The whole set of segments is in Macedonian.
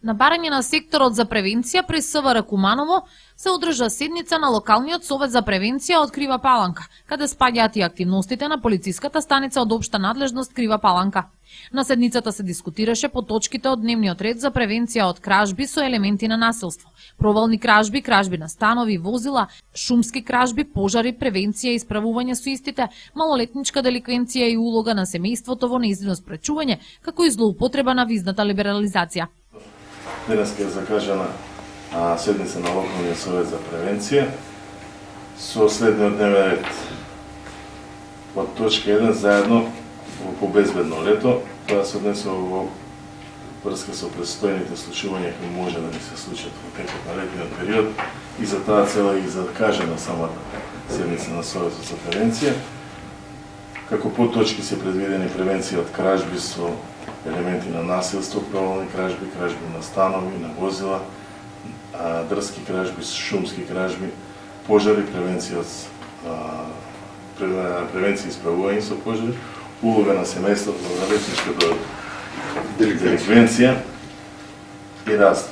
На барање на секторот за превенција при СВР Куманово се одржа седница на локалниот совет за превенција од Крива Паланка, каде спаѓаат и активностите на полициската станица од општа надлежност Крива Паланка. На седницата се дискутираше по точките од дневниот ред за превенција од кражби со елементи на насилство, провални кражби, кражби на станови, возила, шумски кражби, пожари, превенција и исправување со истите, малолетничка деликвенција и улога на семејството во нејзино спречување, како и злоупотреба на визната либерализација. Денеска е закажана седница на локалниот совет за превенција со следниот дневен ред. Од точка 1 заедно по безбедно лето, тоа се однесува во врска со престојните случувања кои може да ни се случат во текот на летниот период и за таа цела и закажана самата седница на советот за превенција. Како подточки се предвидени превенција од кражби со елементи на насилство, провални кражби, кражби на станови, на возила, дрски кражби, шумски кражби, пожари, превенција и исправување со пожари, улога на семејството, малолетничка деликвенција и раста.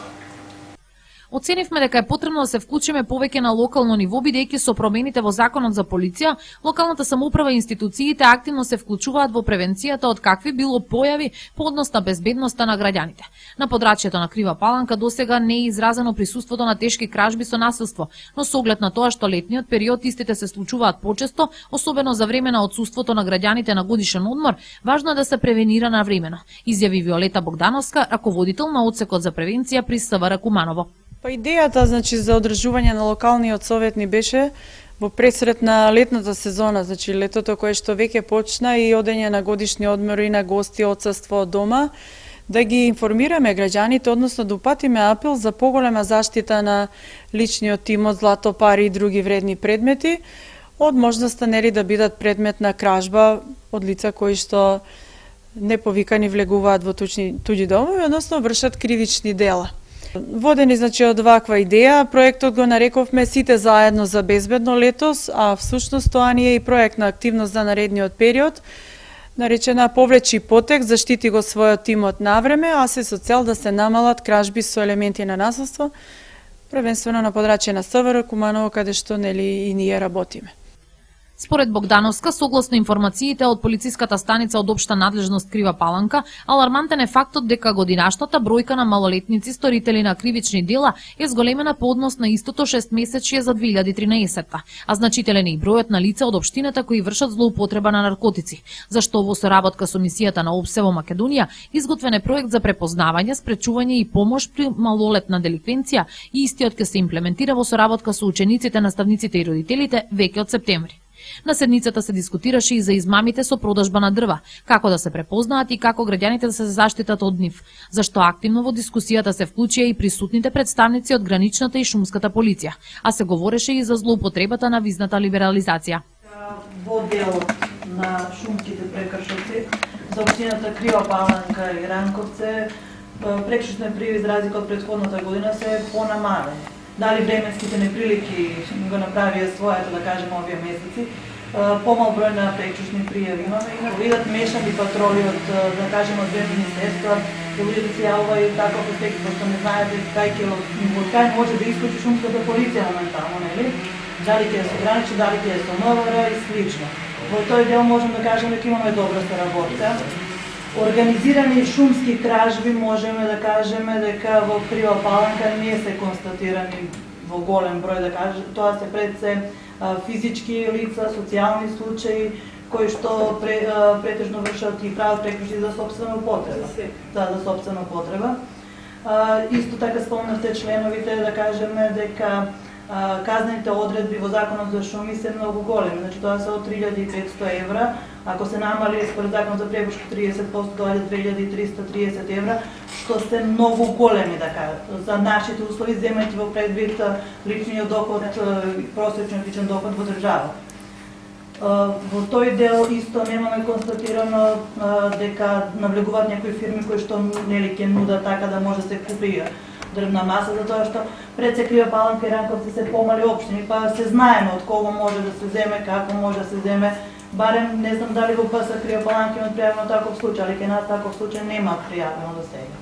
Оценивме дека е потребно да се вклучиме повеќе на локално ниво, бидејќи со промените во Законот за полиција, локалната самоуправа и институциите активно се вклучуваат во превенцијата од какви било појави по однос на безбедноста на граѓаните. На подрачјето на Крива Паланка досега не е изразено присуството на тешки кражби со насилство, но со оглед на тоа што летниот период истите се случуваат почесто, особено за време на отсуството на граѓаните на годишен одмор, важно е да се превенира навремено, изјави Виолета Богдановска, раководител на одсекот за превенција при СВР Куманово. Па идејата за одржување на локалниот совет ни беше во пресред на летната сезона, летото кое што веќе почна и одење на годишни одмори на гости, отсуство од дома, да ги информираме граѓаните, односно да упатиме апел за поголема заштита на личниот имот, злато, пари и други вредни предмети, од можноста да бидат предмет на кражба од лица кои што неповикани влегуваат во туѓи домови, односно вршат кривични дела. Водени од ваква идеја, проектот го нарековме Сите заедно за безбедно летос, а всушност тоа ни е и проектна активност за наредниот период, наречена Повлечи потек, заштити го својот имот навреме, а се со цел да се намалат кражби со елементи на насилство, првенствено на подрачје на СВР Куманово, каде што и ние работиме. Според Богдановска, согласно информациите од полициската станица од општа надлежност Крива Паланка, алармантен е фактот дека годинашната бројка на малолетници сторители на кривични дела е зголемена по однос на истото 6-месечје за 2013, а значителен е и бројот на лица од општината кои вршат злоупотреба на наркотици, зашто во соработка со мисијата на ОПСЕ во Македонија изготвен е проект за препознавање, спречување и помош при малолетна деликвенција и истиот ќе се имплементира во соработка со учениците, наставниците и родителите веќе од септември. На седницата се дискутираше и за измамите со продажба на дрва, како да се препознаат и како граѓаните да се заштитат од нив, зашто активно во дискусијата се вклучија и присутните представници од граничната и шумската полиција, а се говореше и за злоупотребата на визната либерализација. Во делот на шумските прекршоци за општината Крива Паланка и Ранковце, прекршочни пријави за разлика од претходната година се понамалени. Дали временските неприлики го направија својата, да кажеме, овие месеци, помал број на прекршочни пријави имаме и видат мешани патроли од, да кажеме, од две министерства, да луѓето се јавува и таков ефект, пошто не знаете од кај може да исклучи шумската полиција моментално, нели? Дали ќе се граничи, дали ќе се МВР и слично. Во тој дел можеме да кажеме дека имаме добра соработка. Организирани шумски кражби можеме да кажеме дека во Крива Паланка не се констатирани во голем број, да кажеме, тоа се пред се физички лица, социјални случаи кои што претежно вршат и прават прекршоци за сопствена употреба. За сопствена употреба. Исто така спомнавте членовите, да кажеме дека казнените одредби во Законот за шуми се многу големи, значи тоа се од 3500 евра, ако се намали според Законот за пребушко 30%, тоа е 2330 евра, што се многу големи, да кажем, за нашите услови, земајќи во предвид личниот доход, просечниот личен доход во држава. Во тој дел исто немаме констатирано дека навлегуваат некои фирми кои што нели ќе нудат така да може да се купи дрвна маса, затоа што пред се Крива Паланка и Ранковци се помали општини, па се знаеме од кого може да се земе, како може да се земе. Барем не знам дали во ПС Крива Паланка имат пријавено таков случај, али кај нас таков случај нема пријавено до сега.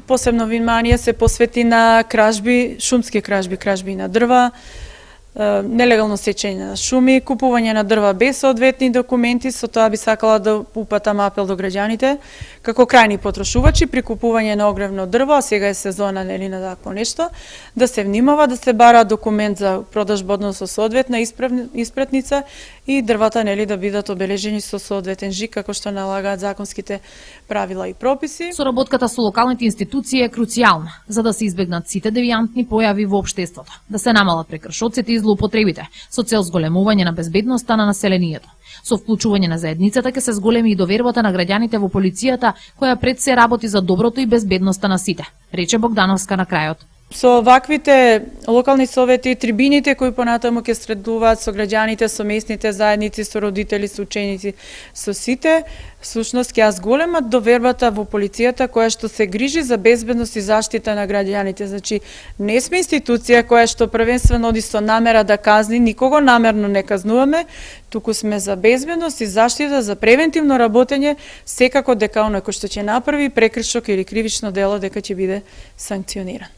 Посебно внимание се посвети на кражби, шумски кражби на дрва, нелегално сечење на шуми, купување на дрва без соодветни документи. Со тоа би сакала да упатам апел до граѓаните како крајни потрошувачи при купување на огревно дрво, а сега е сезона нели на такво нешто, да се внимава да се бара документ за продажба, односно соодветна испратница и дрвата нели да бидат обележени со соодветен жиг како што налагаат законските правила и прописи. Соработката со локалните институции е круцијална за да се избегнат сите девијантни појави во општеството, да се намалат прекршоците и злоупотребите со цел зголемување на безбедноста на населението. Со вклучување на заедницата ќе се зголеми и довербата на граѓаните во полицијата, која пред се работи за доброто и безбедноста на сите, рече Богдановска на крајот. Со ваквите локални совети и трибините кои понатаму ќе средуваат со граѓаните, со местните заедници, со родители, со ученици, со сите, всушност ќе зголемат довербата во полицијата која што се грижи за безбедност и заштита на граѓаните. Значи, не сме институција која што првенствено оди со намера да казни, никого намерно не казнуваме, туку сме за безбедност и заштита, за превентивно работење, секако дека оној кој што ќе направи прекршок или кривично дело дека ќе биде санкциониран.